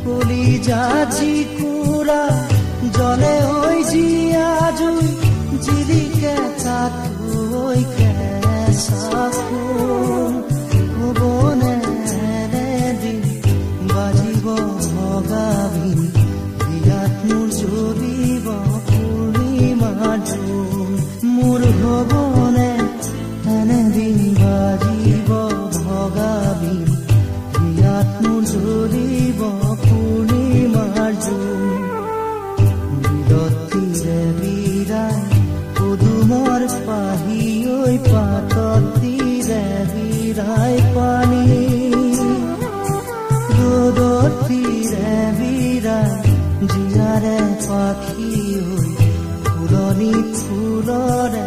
কলিজাজি কুৰা জলে হৈ জিয়াজুই জিলিকে তাতকৈ কেঁচাখোন হ'বনে এদিন বাজিব ভগাবি বিয়াত মোৰ জ্বলিব পূৰ্ণিমাৰ জোন মোৰ হ'বনে এদিন বাজিব ভগাবি বিয়াত মোৰ জ্বলিব পূৰ্ণিমাৰ জোন বিলতীৰে বিৰাই পদুমৰ পাহি ঐ পাততীৰে বিৰাই পানী ৰ'দতীৰে বিৰাই জীয়াৰে পাখি ঐ ফুলনি ফুলৰে